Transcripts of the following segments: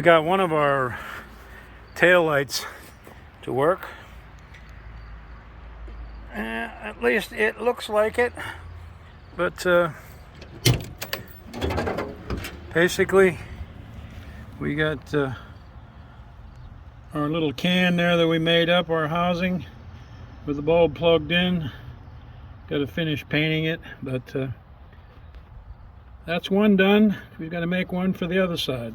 We got one of our tail lights to work. At least it looks like it. But basically, we got our little can there that we made up, our housing, with the bulb plugged in. Got to finish painting it, but that's one done. We've got to make one for the other side.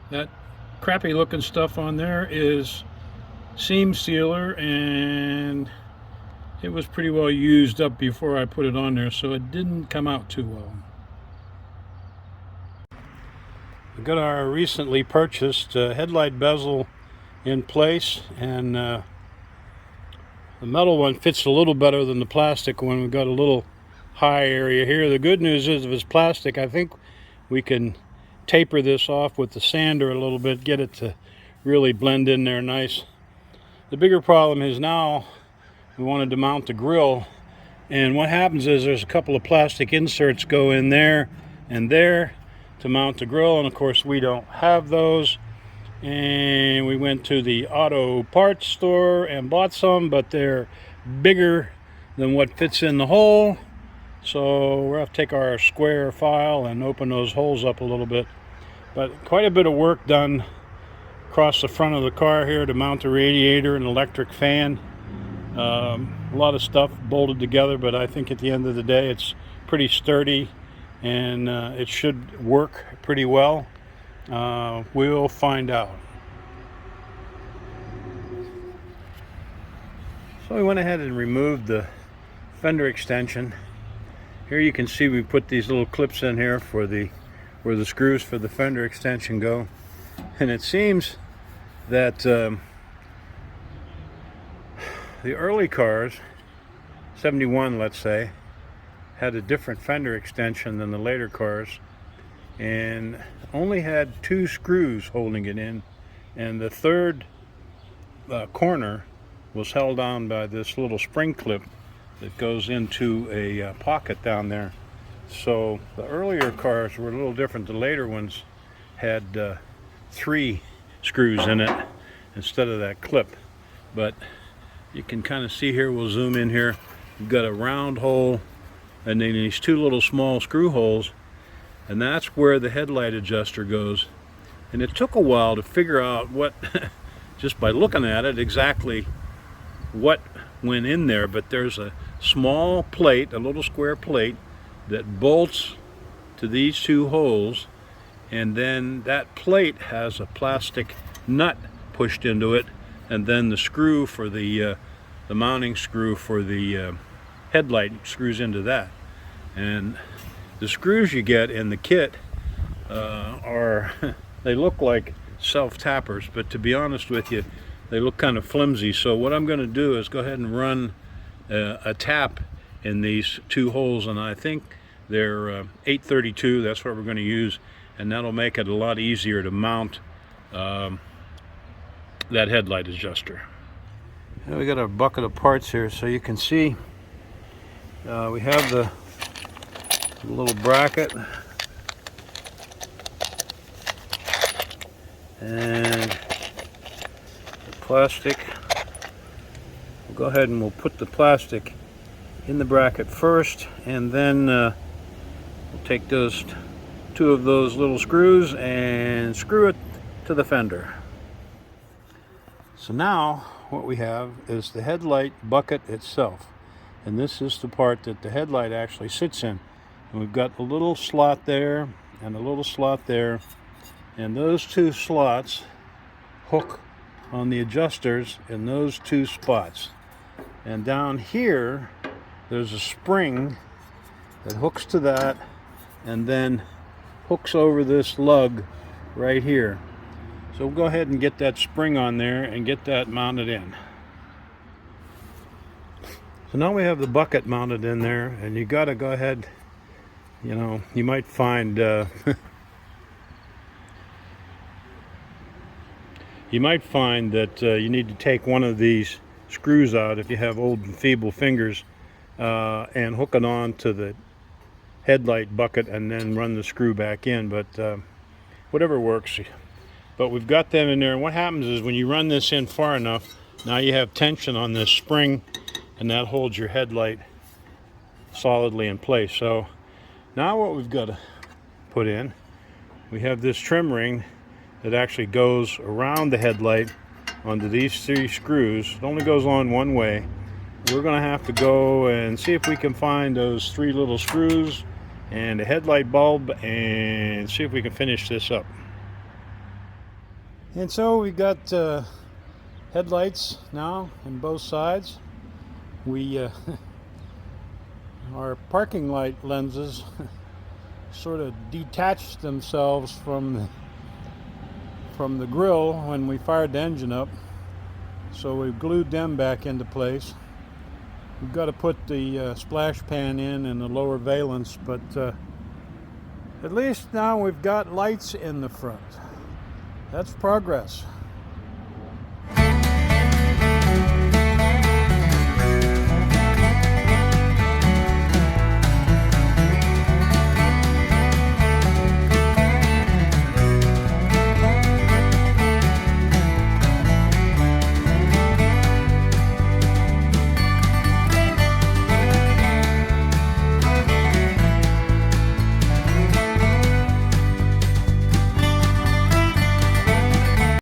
That crappy looking stuff on there is seam sealer, and it was pretty well used up before I put it on there, so it didn't come out too well. We got our recently purchased headlight bezel in place, and the metal one fits a little better than the plastic one. We've got a little high area here. The good news is, if it's plastic, I think we can taper this off with the sander a little bit, get it to really blend in there nice. The bigger problem is now we wanted to mount the grill, and what happens is there's a couple of plastic inserts go in there and there to mount the grill, and of course we don't have those. And we went to the auto parts store and bought some, but they're bigger than what fits in the hole. So we'll have to take our square file and open those holes up a little bit. But quite a bit of work done across the front of the car here to mount the radiator and electric fan. A lot of stuff bolted together, but I think at the end of the day it's pretty sturdy, and it should work pretty well. We'll find out. So we went ahead and removed the fender extension. Here you can see we put these little clips in here for where the screws for the fender extension go, and it seems that the early cars, 71 let's say, had a different fender extension than the later cars, and only had 2 screws holding it in, and the third corner was held on by this little spring clip that goes into a pocket down there. So the earlier cars were a little different. The later ones had 3 screws in it instead of that clip. But you can kind of see here, we'll zoom in here, we've got a round hole and then these 2 little small screw holes, and that's where the headlight adjuster goes. And it took a while to figure out what, just by looking at it, exactly what went in there. But there's a small plate, a little square plate, that bolts to these 2 holes, and then that plate has a plastic nut pushed into it, and then the screw for the mounting screw for the headlight screws into that. And the screws you get in the kit they look like self-tappers, but to be honest with you, they look kind of flimsy. So what I'm going to do is go ahead and run a tap in these 2 holes, and I think they're 832. That's what we're going to use, and that'll make it a lot easier to mount that headlight adjuster. Now we got a bucket of parts here, so you can see we have the little bracket and the plastic. We'll go ahead and we'll put the plastic in the bracket first, and then we'll take those 2 of those little screws and screw it to the fender. So now what we have is the headlight bucket itself, and this is the part that the headlight actually sits in. And we've got a little slot there and a little slot there, and those 2 slots hook on the adjusters in those 2 spots. And down here there's a spring that hooks to that and then hooks over this lug right here. So we'll go ahead and get that spring on there and get that mounted in. So now we have the bucket mounted in there, and you got to go ahead, you know, you might find you might find that you need to take one of these screws out if you have old and feeble fingers, and hook it on to the headlight bucket and then run the screw back in. But whatever works. But we've got them in there, and what happens is when you run this in far enough, now you have tension on this spring, and that holds your headlight solidly in place. So now what we've got to put in, we have this trim ring that actually goes around the headlight onto these 3 screws. It only goes on one way. We're going to have to go and see if we can find those 3 little screws and a headlight bulb and see if we can finish this up. And so we got headlights now on both sides. We our parking light lenses sort of detached themselves from the grill when we fired the engine up, so we glued them back into place. We've got to put the splash pan in the lower valence, but at least now we've got lights in the front. That's progress.